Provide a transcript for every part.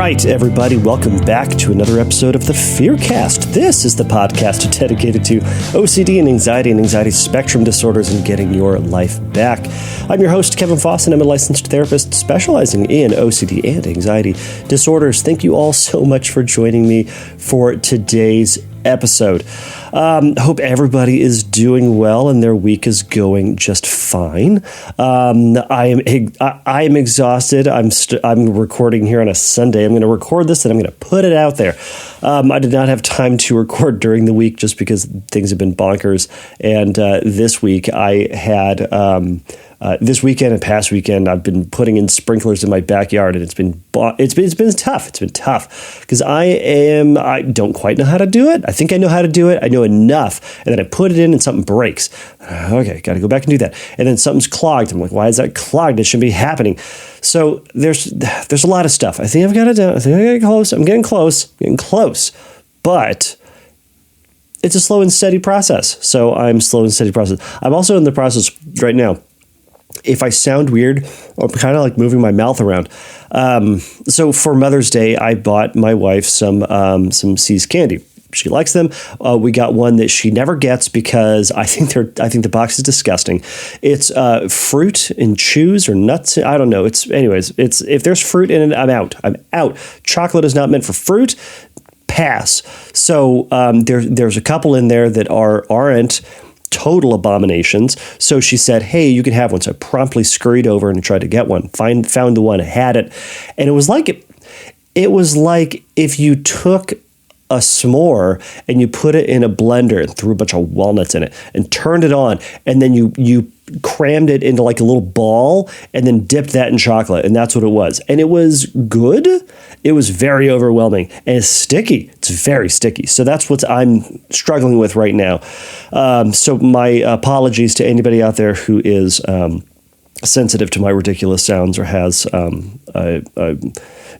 right, everybody, welcome back to another episode of the Fearcast. This is the podcast dedicated to OCD and anxiety spectrum disorders and getting your life back. I'm your host, Kevin Foss, and I'm a licensed therapist specializing in OCD and anxiety disorders. Thank you all so much for joining me for today's episode. Hope everybody is doing well and their week is going just fine. I am exhausted. I'm recording here on a Sunday. I'm going to record this and I'm going to put it out there. I did not have time to record during the week just because things have been bonkers. And this week I had this weekend and past weekend, I've been putting in sprinklers in my backyard, and it's been tough. It's been tough because I don't quite know how to do it. I think I know how to do it. I know enough, and then I put it in, and something breaks. Okay, got to go back and do that. And then something's clogged. I'm like, why is that clogged? It shouldn't be happening. So there's a lot of stuff. I think I've got it down. I think I'm getting close. I'm getting close, but it's a slow and steady process. So I'm slow and steady process. I'm also in the process right now. If I sound weird, I'm kind of like moving my mouth around. So for Mother's Day, I bought my wife some C's candy. She likes them. We got one that she never gets because I think the box is disgusting. It's fruit and chews or nuts. I don't know. It's if there's fruit in it, I'm out. Chocolate is not meant for fruit. Pass. So there's a couple in there that aren't total abominations. So she said, hey, you can have one. So I promptly scurried over and tried to get one. Found the one, had it. And it was like if you took a s'more and you put it in a blender and threw a bunch of walnuts in it and turned it on, and then you crammed it into like a little ball and then dipped that in chocolate, and that's what it was. And it was good. It was very overwhelming, and it's sticky. It's very sticky. So that's what I'm struggling with right now. So my apologies to anybody out there who is sensitive to my ridiculous sounds or has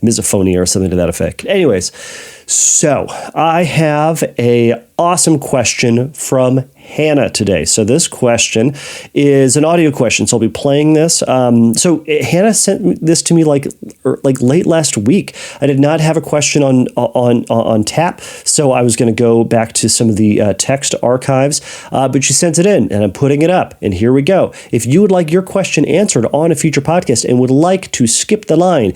misophonia or something to that effect. Anyways, so I have a awesome question from Hannah today. So this question is an audio question. So I'll be playing this. So Hannah sent this to me like late last week. I did not have a question on tap, so I was going to go back to some of the text archives, but she sent it in, and I'm putting it up. And here we go. If you would like your question answered on a future podcast and would like to skip the line,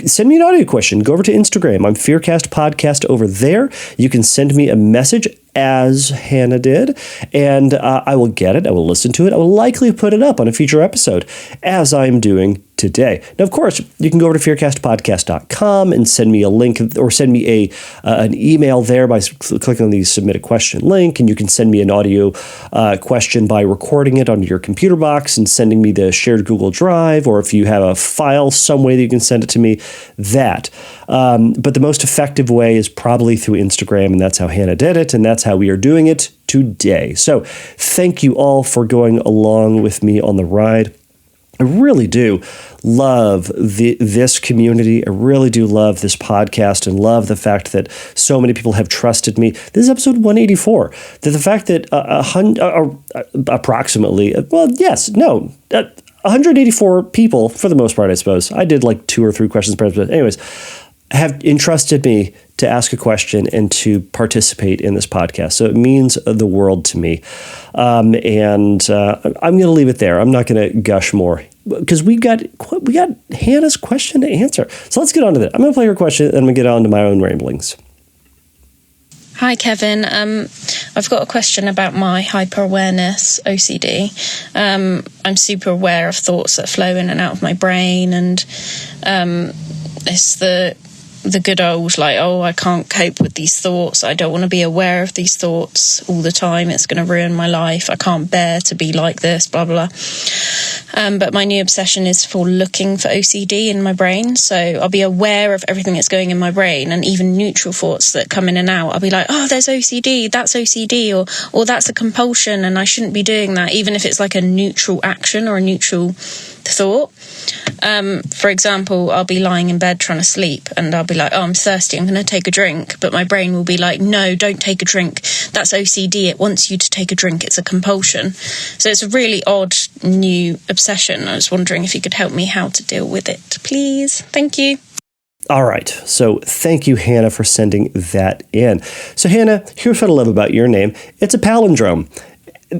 send me an audio question. Go over to Instagram. I'm Fearcast Podcast over there. You can send me a message, as Hannah did, and I will get it. I will listen to it. I will likely put it up on a future episode, as I'm doing today. Now, of course, you can go over to fearcastpodcast.com and send me a link or send me an email there by clicking on the submit a question link, and you can send me an audio question by recording it onto your computer box and sending me the shared Google Drive, or if you have a file some way that you can send it to me, that. But the most effective way is probably through Instagram, and that's how Hannah did it, and that's how we are doing it today. So thank you all for going along with me on the ride. I really do love this community. I really do love this podcast and love the fact that so many people have trusted me. This is episode 184. The fact that approximately, 184 people, for the most part, I suppose. I did like 2 or 3 questions, but anyways, have entrusted me to ask a question and to participate in this podcast. So it means the world to me. And I'm going to leave it there. I'm not going to gush more because we got Hannah's question to answer. So let's get on to that. I'm going to play her question and I'm going to get on to my own ramblings. Hi, Kevin. I've got a question about my hyperawareness OCD. I'm super aware of thoughts that flow in and out of my brain, and it's the good old, like, oh, I can't cope with these thoughts. I don't want to be aware of these thoughts all the time. It's going to ruin my life. I can't bear to be like this, blah, blah, blah. But my new obsession is for looking for OCD in my brain. So I'll be aware of everything that's going in my brain, and even neutral thoughts that come in and out. I'll be like, oh, there's OCD, that's OCD, or that's a compulsion, and I shouldn't be doing that, even if it's like a neutral action or a neutral thought. For example, I'll be lying in bed trying to sleep, and I'll be like, oh, I'm thirsty, I'm going to take a drink. But my brain will be like, no, don't take a drink. That's OCD. It wants you to take a drink. It's a compulsion. So it's a really odd new obsession. I was wondering if you could help me how to deal with it, please. Thank you. All right. So thank you, Hannah, for sending that in. So Hannah, here's what I love about your name. It's a palindrome.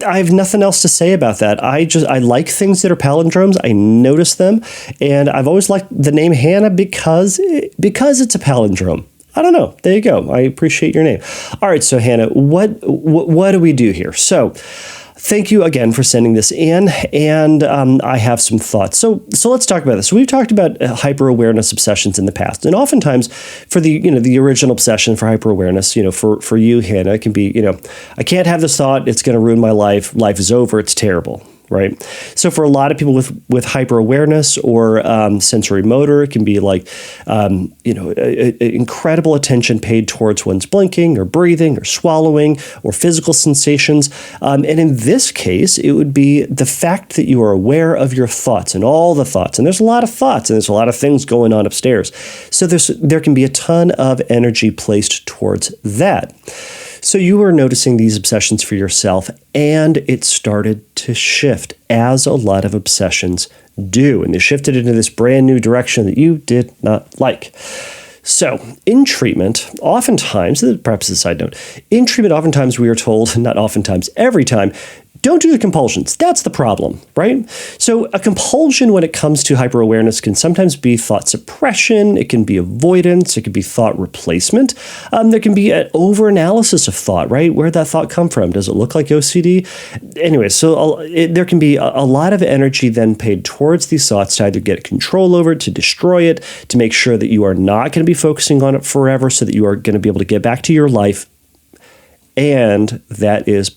I have nothing else to say about that. I like things that are palindromes. I notice them, and I've always liked the name Hannah because it's a palindrome. I don't know. There you go. I appreciate your name. All right. So Hannah, what do we do here? So thank you again for sending this in, and I have some thoughts. So let's talk about this. So we've talked about hyper-awareness obsessions in the past, and oftentimes for the original obsession for hyper-awareness, for you, Hannah, it can be, I can't have this thought. It's going to ruin my life. Life is over. It's terrible. Right. So for a lot of people with hyper-awareness or sensorimotor, it can be like, incredible attention paid towards one's blinking or breathing or swallowing or physical sensations. And in this case, it would be the fact that you are aware of your thoughts and all the thoughts. And there's a lot of thoughts and there's a lot of things going on upstairs. So there can be a ton of energy placed towards that. So you were noticing these obsessions for yourself, and it started to shift, as a lot of obsessions do. And they shifted into this brand new direction that you did not like. So in treatment, oftentimes, perhaps as a side note, in treatment, oftentimes we are told, not oftentimes, every time, don't do the compulsions. That's the problem, right? So a compulsion when it comes to hyper-awareness can sometimes be thought suppression. It can be avoidance. It can be thought replacement. There can be an over-analysis of thought, right? Where'd that thought come from? Does it look like OCD? Anyway, so there can be a lot of energy then paid towards these thoughts to either get control over it, to destroy it, to make sure that you are not going to be focusing on it forever so that you are going to be able to get back to your life. And that is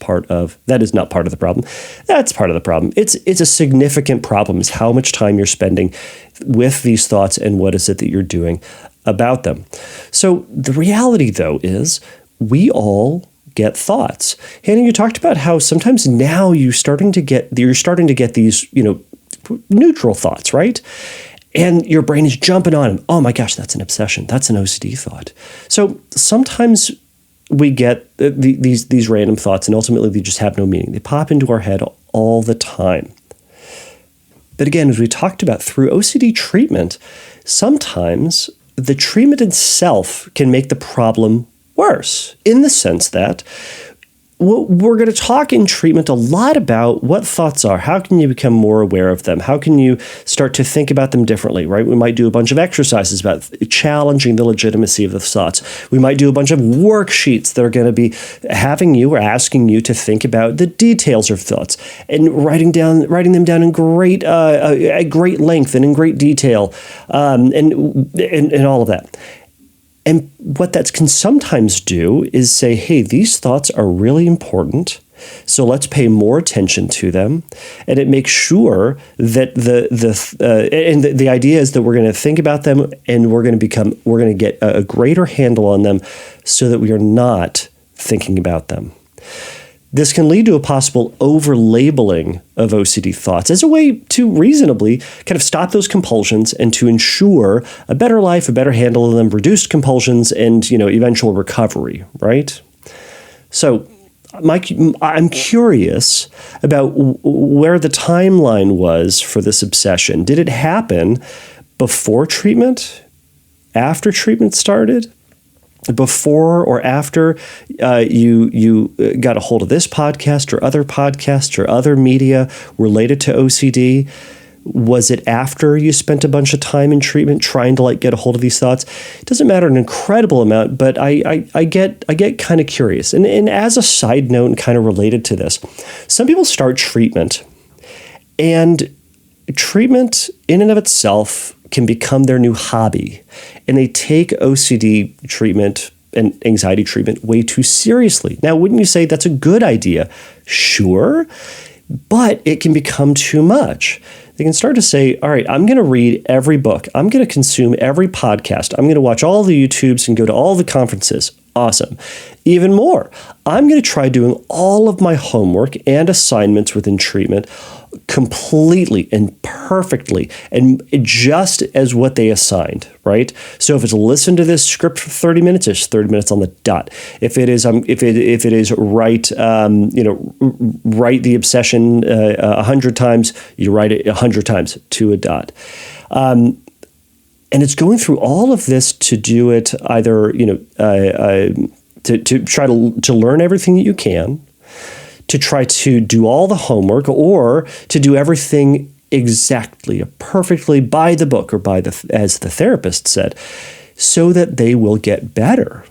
not part of the problem. That's part of the problem. It's a significant problem, is how much time you're spending with these thoughts and what is it that you're doing about them. So the reality, though, is we all get thoughts. Hannah, you talked about how sometimes now you're starting to get these, neutral thoughts, right? And your brain is jumping on them. Oh my gosh, that's an obsession. That's an OCD thought. So sometimes we get these random thoughts, and ultimately they just have no meaning. They pop into our head all the time. But again, as we talked about through OCD treatment, sometimes the treatment itself can make the problem worse, in the sense that we're going to talk in treatment a lot about what thoughts are. How can you become more aware of them? How can you start to think about them differently, right? We might do a bunch of exercises about challenging the legitimacy of the thoughts. We might do a bunch of worksheets that are going to be having you or asking you to think about the details of thoughts and writing them down in at great length and in great detail, and all of that. And what that can sometimes do is say, hey, these thoughts are really important, so let's pay more attention to them. And it makes sure that the idea is that we're going to think about them and we're going to get a greater handle on them so that we are not thinking about them. This can lead to a possible over-labeling of OCD thoughts as a way to reasonably kind of stop those compulsions and to ensure a better life, a better handle of them, reduced compulsions, and eventual recovery, right? So I'm curious about where the timeline was for this obsession. Did it happen before treatment, after treatment started? Before or after you got a hold of this podcast or other podcasts or other media related to OCD? Was it after you spent a bunch of time in treatment trying to get a hold of these thoughts? It doesn't matter an incredible amount, but I get kind of curious. And as a side note and kind of related to this, some people start treatment, and treatment in and of itself can become their new hobby, and they take OCD treatment and anxiety treatment way too seriously. Now, wouldn't you say that's a good idea? Sure, but it can become too much. They can start to say, all right, I'm going to read every book. I'm going to consume every podcast. I'm going to watch all the YouTubes and go to all the conferences. Awesome. Even more, I'm going to try doing all of my homework and assignments within treatment completely and perfectly and just as what they assigned, right? So if it's listen to this script for 30 minutes, it's 30 minutes on the dot. If it is write the obsession 100 times, you write it 100 times to a dot. And it's going through all of this to do it either, to try to learn everything that you can, to try to do all the homework, or to do everything exactly, perfectly by the book, or as the therapist said, so that they will get better.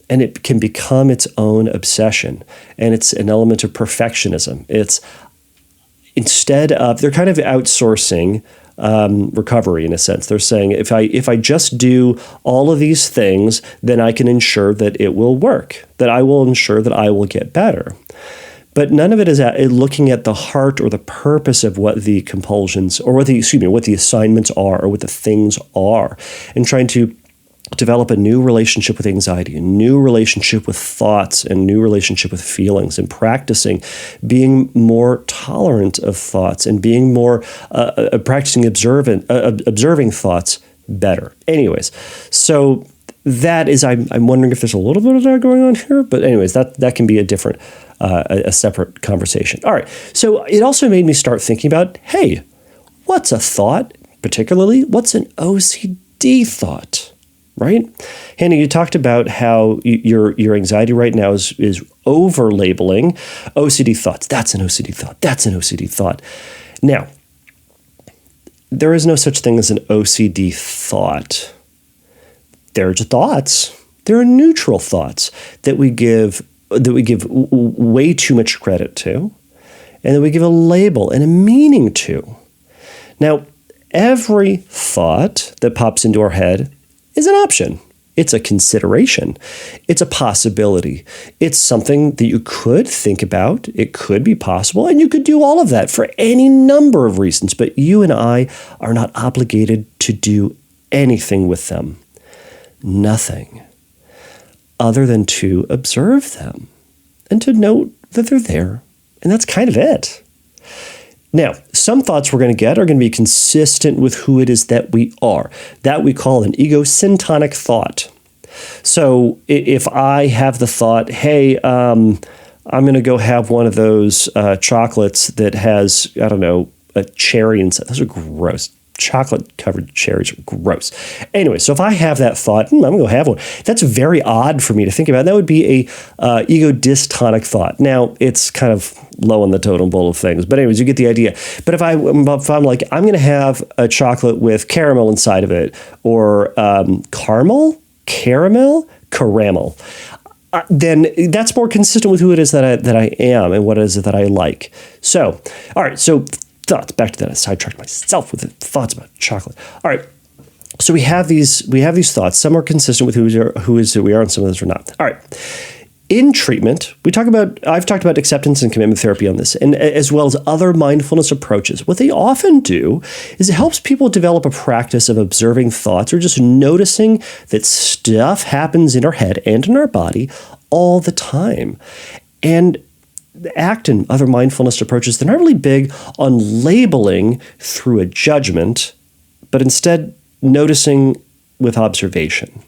And it can become its own obsession. And it's an element of perfectionism. It's instead of, they're kind of outsourcing recovery in a sense. They're saying, if I just do all of these things, then I can ensure that it will work, that I will ensure that I will get better. But none of it is looking at the heart or the purpose of what the compulsions, or what the assignments are, or what the things are, and trying to develop a new relationship with anxiety, a new relationship with thoughts, and a new relationship with feelings, and practicing being more tolerant of thoughts, and being more practicing observing thoughts better. Anyways, so that is, I'm wondering if there's a little bit of that going on here, but anyways, that can be a separate conversation. All right, so it also made me start thinking about, hey, what's a thought? Particularly, what's an OCD thought? Right? Hannah, you talked about how your anxiety right now is over-labeling OCD thoughts. That's an OCD thought. That's an OCD thought. Now, there is no such thing as an OCD thought. There's thoughts. There are neutral thoughts that we give way too much credit to, and that we give a label and a meaning to. Now, every thought that pops into our head is an option. It's a consideration. It's a possibility. It's something that you could think about. It could be possible, and you could do all of that for any number of reasons, but you and I are not obligated to do anything with them. Nothing. Other than to observe them and to note that they're there. And that's kind of it. Now, some thoughts we're going to get are going to be consistent with who it is that we are. That we call an egosyntonic thought. So if I have the thought, hey, I'm going to go have one of those chocolates that has, I don't know, a cherry inside. Those are gross. Chocolate-covered cherries are gross. Anyway, so if I have that thought, I'm going to go have one. That's very odd for me to think about. That would be a ego dystonic thought. Now, it's kind of low on the totem pole of things, but anyways, you get the idea. But if I'm like, I'm going to have a chocolate with caramel inside of it, or caramel, then that's more consistent with who it is that I am and what it is that I like. So, all right, so thoughts. Back to that. I sidetracked myself with the thoughts about chocolate. All right. So we have these thoughts. Some are consistent with who we are, and some of those are not. All right. In treatment, I've talked about acceptance and commitment therapy on this, and as well as other mindfulness approaches. What they often do is it helps people develop a practice of observing thoughts, or just noticing that stuff happens in our head and in our body all the time. And the ACT and other mindfulness approaches, they're not really big on labeling through a judgment, but instead noticing with observation,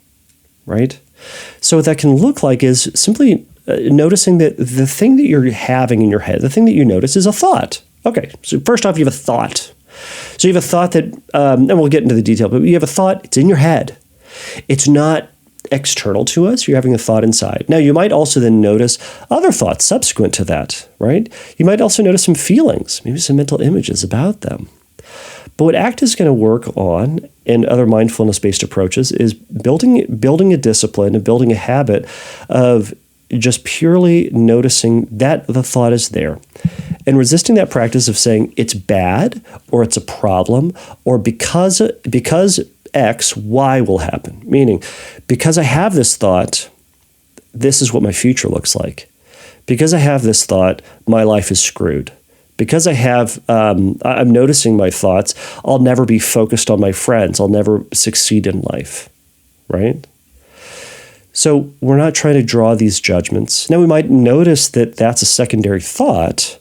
right? So what that can look like is simply noticing that the thing that you're having in your head, the thing that you notice, is a thought. Okay, so first off, you have a thought. So you have a thought that, and we'll get into the detail, but you have a thought, it's in your head. It's not external to us. You're having a thought inside. Now, you might also then notice other thoughts subsequent to that, right? You might also notice some feelings, maybe some mental images about them. But what ACT is going to work on, and other mindfulness-based approaches, is building a discipline and building a habit of just purely noticing that the thought is there, and resisting that practice of saying it's bad, or it's a problem, or because X, Y will happen. Meaning, because I have this thought, this is what my future looks like. Because I have this thought, my life is screwed. Because I'm noticing my thoughts, I'll never be focused on my friends. I'll never succeed in life, right? So we're not trying to draw these judgments. Now, we might notice that that's a secondary thought,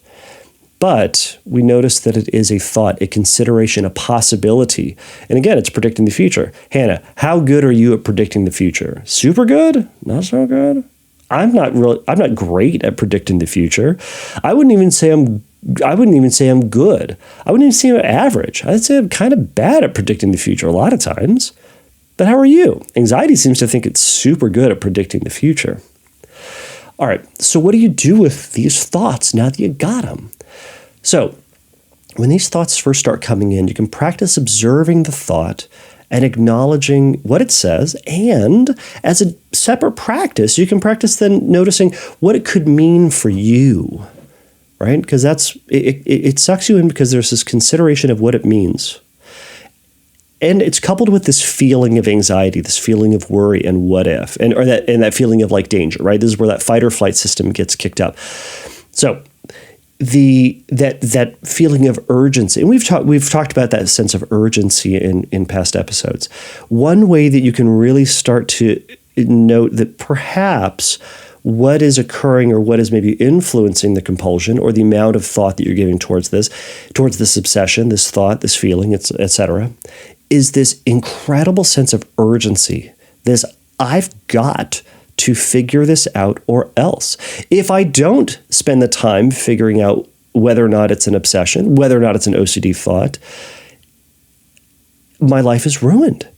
but we notice that it is a thought, a consideration, a possibility. And again, it's predicting the future. Hannah, how good are you at predicting the future? Super good? Not so good? I'm not great at predicting the future. I wouldn't even say I'm good. I wouldn't even say I'm average. I'd say I'm kind of bad at predicting the future a lot of times. But how are you? Anxiety seems to think it's super good at predicting the future. All right, so what do you do with these thoughts now that you got them? So when these thoughts first start coming in, you can practice observing the thought and acknowledging what it says. And as a separate practice, you can practice then noticing what it could mean for you, right? Because it sucks you in because there's this consideration of what it means. And it's coupled with this feeling of anxiety, this feeling of worry and what if, and that feeling of like danger, right? This is where that fight or flight system gets kicked up. So that feeling of urgency, and we've talked about that sense of urgency in past episodes. One way that you can really start to note that perhaps what is occurring or what is maybe influencing the compulsion or the amount of thought that you're giving towards this obsession, this thought, this feeling, etc., is this incredible sense of urgency. This, I've got to figure this out or else. If I don't spend the time figuring out whether or not it's an obsession, whether or not it's an OCD thought, my life is ruined.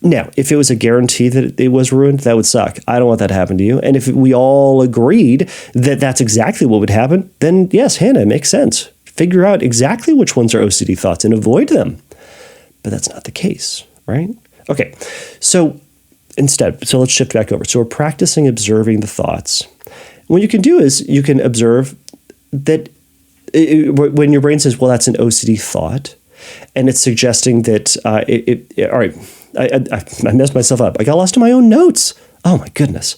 Now, if it was a guarantee that it was ruined, that would suck. I don't want that to happen to you. And if we all agreed that that's exactly what would happen, then yes, Hannah, it makes sense. Figure out exactly which ones are OCD thoughts and avoid them. But that's not the case, right? Okay, so let's shift back over. So we're practicing observing the thoughts. What you can do is you can observe that when your brain says, well, that's an OCD thought, and it's suggesting that, all right, I messed myself up. I got lost in my own notes. Oh my goodness.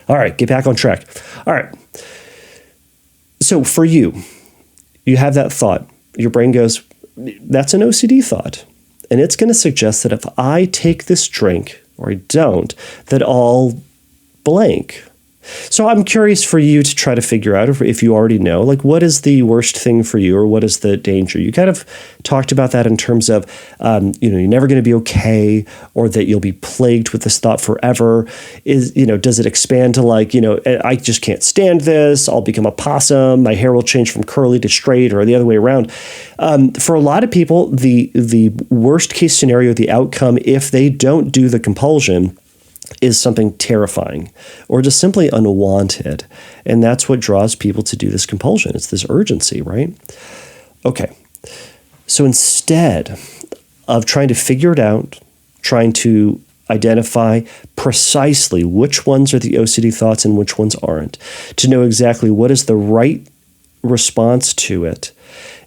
All right, get back on track. All right. So for you have that thought. Your brain goes, that's an OCD thought. And it's going to suggest that if I take this drink or I don't, that I'll blank. So I'm curious for you to try to figure out, if you already know, like what is the worst thing for you or what is the danger? You kind of talked about that in terms of, you're never going to be okay, or that you'll be plagued with this thought forever. Does it expand to like, I just can't stand this. I'll become a possum. My hair will change from curly to straight, or the other way around. For a lot of people, the worst case scenario, the outcome, if they don't do the compulsion, is something terrifying or just simply unwanted. And that's what draws people to do this compulsion. It's this urgency, right? Okay. So instead of trying to figure it out, trying to identify precisely which ones are the OCD thoughts and which ones aren't, to know exactly what is the right response to it,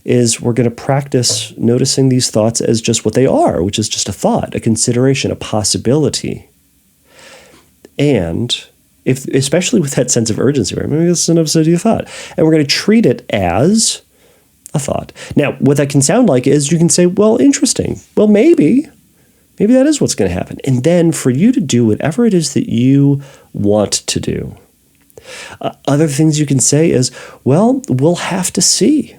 is we're going to practice noticing these thoughts as just what they are, which is just a thought, a consideration, a possibility. And especially with that sense of urgency, right? Maybe this is an OCD thought. And we're going to treat it as a thought. Now, what that can sound like is you can say, well, interesting. Well, maybe that is what's going to happen. And then for you to do whatever it is that you want to do. Other things you can say is, well, we'll have to see.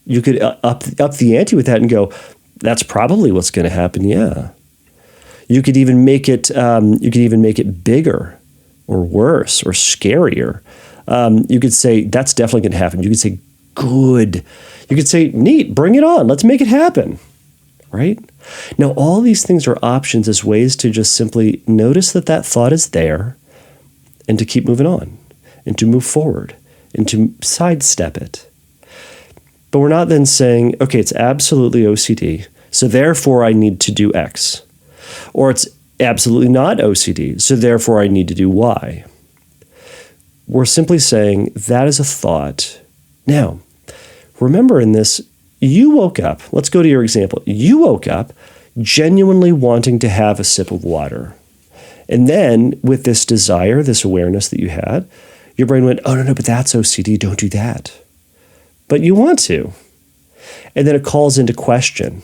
You could up the ante with that and go, that's probably what's going to happen, yeah. You could even make it bigger or worse or scarier. You could say, that's definitely going to happen. You could say, good. You could say, neat, bring it on. Let's make it happen, right? Now, all these things are options as ways to just simply notice that thought is there and to keep moving on and to move forward and to sidestep it. But we're not then saying, okay, it's absolutely OCD, so therefore I need to do X. Or it's absolutely not OCD, so therefore I need to do Y. We're simply saying that is a thought. Now, remember in this, you woke up. Let's go to your example. You woke up genuinely wanting to have a sip of water. And then with this desire, this awareness that you had, your brain went, oh, no, but that's OCD. Don't do that. But you want to. And then it calls into question.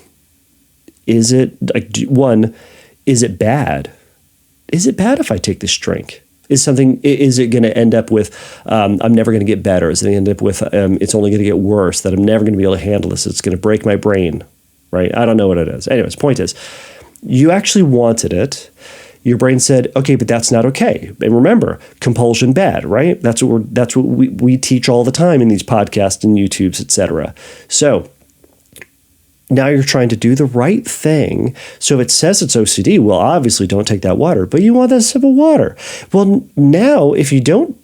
Is it, is it bad? Is it bad if I take this drink? Is it going to end up with, I'm never going to get better? Is it going to end up with, it's only going to get worse, that I'm never going to be able to handle this? It's going to break my brain, right? I don't know what it is. Anyways, point is, you actually wanted it. Your brain said, okay, but that's not okay. And remember, compulsion bad, right? That's what we teach all the time in these podcasts and YouTubes, etc. So now you're trying to do the right thing. So if it says it's OCD, well, obviously don't take that water, but you want that sip of water. Well, now if you do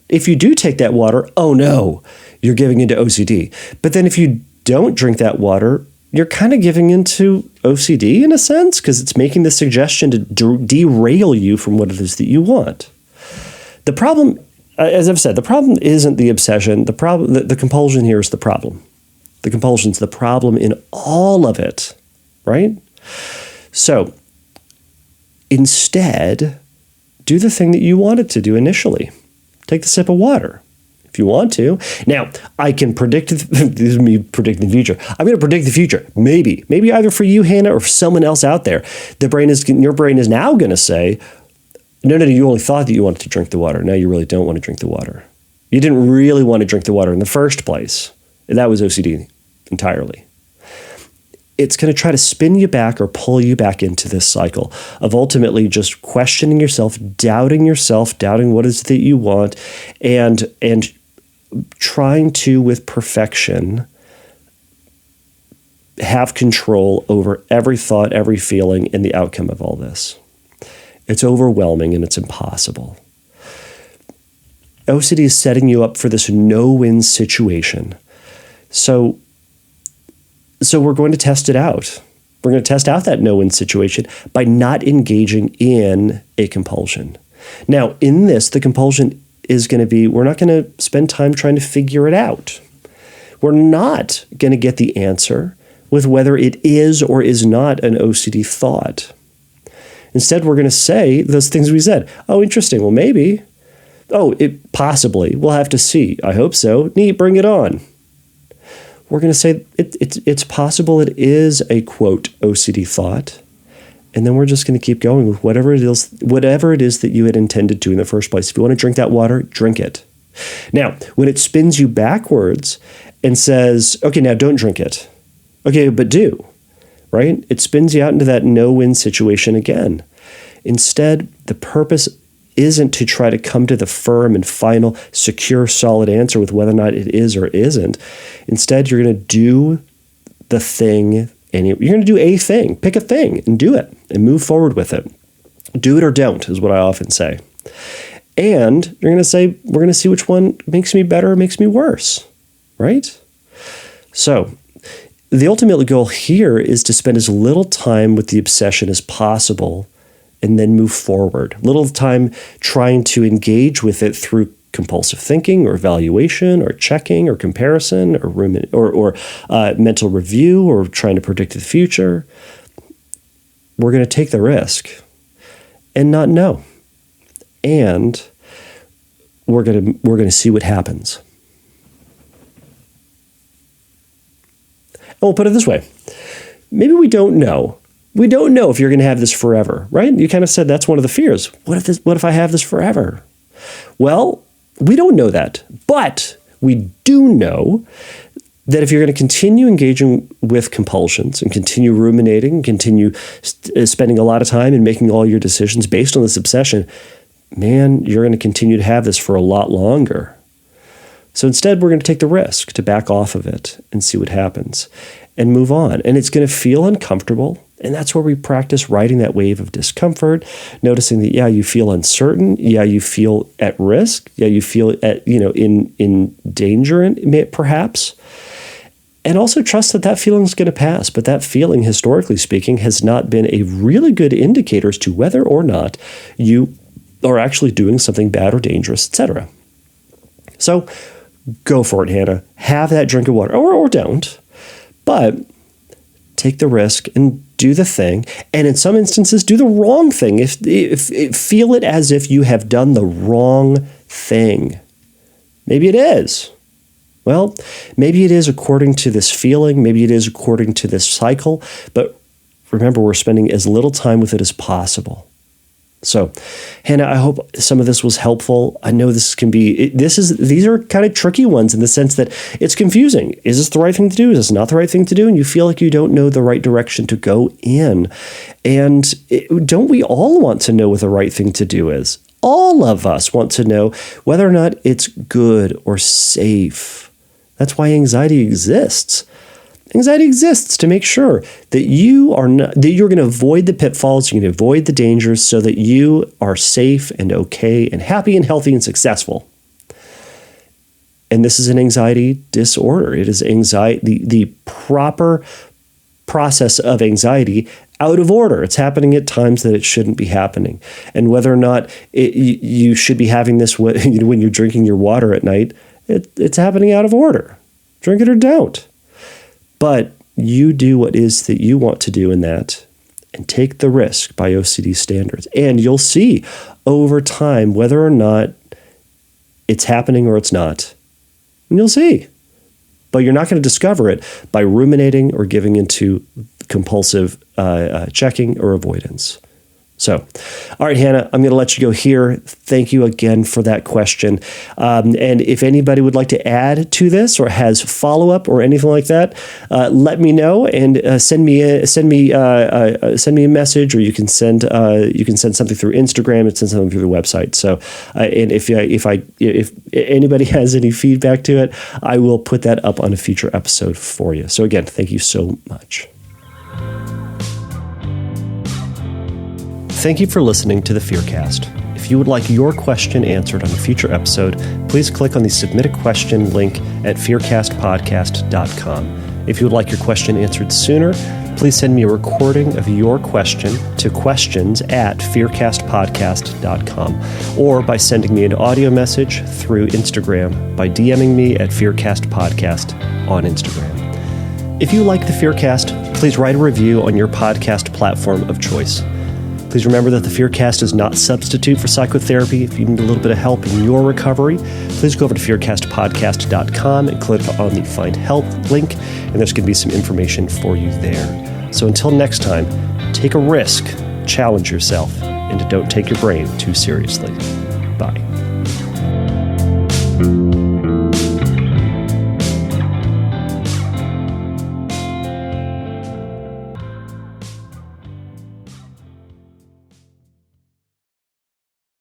take that water, oh no, you're giving into OCD. But then if you don't drink that water, you're kind of giving into OCD in a sense, because it's making the suggestion to derail you from what it is that you want. The problem, as I've said, the problem isn't the obsession. The problem, the compulsion here is the problem. The compulsion's the problem in all of it, right? So instead, do the thing that you wanted to do initially. Take the sip of water if you want to. Now, I can predict, this is me predicting the future. I'm going to predict the future. Maybe either for you, Hannah, or for someone else out there. Your brain is now going to say, no, you only thought that you wanted to drink the water. Now you really don't want to drink the water. You didn't really want to drink the water in the first place. That was OCD entirely. It's going to try to spin you back or pull you back into this cycle of ultimately just questioning yourself, doubting what it is that you want, and trying to, with perfection, have control over every thought, every feeling, and the outcome of all this. It's overwhelming and it's impossible. OCD is setting you up for this no-win situation. So we're going to test it out. We're going to test out that no-win situation by not engaging in a compulsion. Now, in this, the compulsion is going to be, we're not going to spend time trying to figure it out. We're not going to get the answer with whether it is or is not an OCD thought. Instead, we're going to say those things we said. Oh, interesting. Well, maybe. Oh, it possibly. We'll have to see. I hope so. Neat. Bring it on. We're going to say it's possible it is a, quote, OCD thought. And then we're just going to keep going with whatever it is that you had intended to in the first place. If you want to drink that water, drink it. Now, when it spins you backwards and says, okay, now don't drink it. Okay, but do, right? It spins you out into that no-win situation again. Instead, the purpose isn't to try to come to the firm and final, secure, solid answer with whether or not it is or isn't. Instead, you're going to do the thing, and you're going to do a thing. Pick a thing and do it and move forward with it. Do it or don't is what I often say. And you're going to say, we're going to see which one makes me better or makes me worse, right? So the ultimate goal here is to spend as little time with the obsession as possible and then move forward. Little time trying to engage with it through compulsive thinking or evaluation or checking or comparison or mental review or trying to predict the future. We're going to take the risk and not know. And we're going to see what happens. And we'll put it this way. Maybe we don't know. We don't know if you're going to have this forever, right? You kind of said that's one of the fears. What if I have this forever? Well, we don't know that, but we do know that if you're going to continue engaging with compulsions and continue ruminating, continue spending a lot of time and making all your decisions based on this obsession, man, you're going to continue to have this for a lot longer. So instead, we're going to take the risk to back off of it and see what happens and move on. And it's going to feel uncomfortable. And that's where we practice riding that wave of discomfort, noticing that, yeah, you feel uncertain. Yeah, you feel at risk. Yeah, you feel in danger, perhaps. And also trust that feeling is going to pass. But that feeling, historically speaking, has not been a really good indicator as to whether or not you are actually doing something bad or dangerous, etc. So go for it, Hannah. Have that drink of water, or don't. But take the risk and do the thing, and in some instances, do the wrong thing. If feel it as if you have done the wrong thing. Maybe it is. Well, maybe it is according to this feeling. Maybe it is according to this cycle. But remember, we're spending as little time with it as possible. So, Hannah, I hope some of this was helpful. I know these are kind of tricky ones in the sense that it's confusing. Is this the right thing to do? Is this not the right thing to do? And you feel like you don't know the right direction to go in. And don't we all want to know what the right thing to do is? All of us want to know whether or not it's good or safe. That's why anxiety exists. Anxiety exists to make sure that you're going to avoid the pitfalls, you're going to avoid the dangers so that you are safe and okay and happy and healthy and successful. And this is an anxiety disorder. It is anxiety, the proper process of anxiety out of order. It's happening at times that it shouldn't be happening. And whether or not you should be having this when you're drinking your water at night, it's happening out of order. Drink it or don't. But you do what is that you want to do in that and take the risk by OCD standards. And you'll see over time whether or not it's happening or it's not. And you'll see. But you're not going to discover it by ruminating or giving into compulsive checking or avoidance. So, all right, Hannah, I'm going to let you go here. Thank you again for that question. And if anybody would like to add to this or has follow-up or anything like that, let me know and send me a message, or you can send something through Instagram and send something through the website. So, and if anybody has any feedback to it, I will put that up on a future episode for you. So again, thank you so much. Thank you for listening to the Fearcast. If you would like your question answered on a future episode, please click on the Submit a Question link at fearcastpodcast.com. If you would like your question answered sooner, please send me a recording of your question to questions@fearcastpodcast.com, or by sending me an audio message through Instagram by DMing me at fearcastpodcast on Instagram. If you like the Fearcast, please write a review on your podcast platform of choice. Please remember that the Fearcast is not a substitute for psychotherapy. If you need a little bit of help in your recovery, please go over to fearcastpodcast.com and click on the Find Help link, and there's going to be some information for you there. So until next time, take a risk, challenge yourself, and don't take your brain too seriously.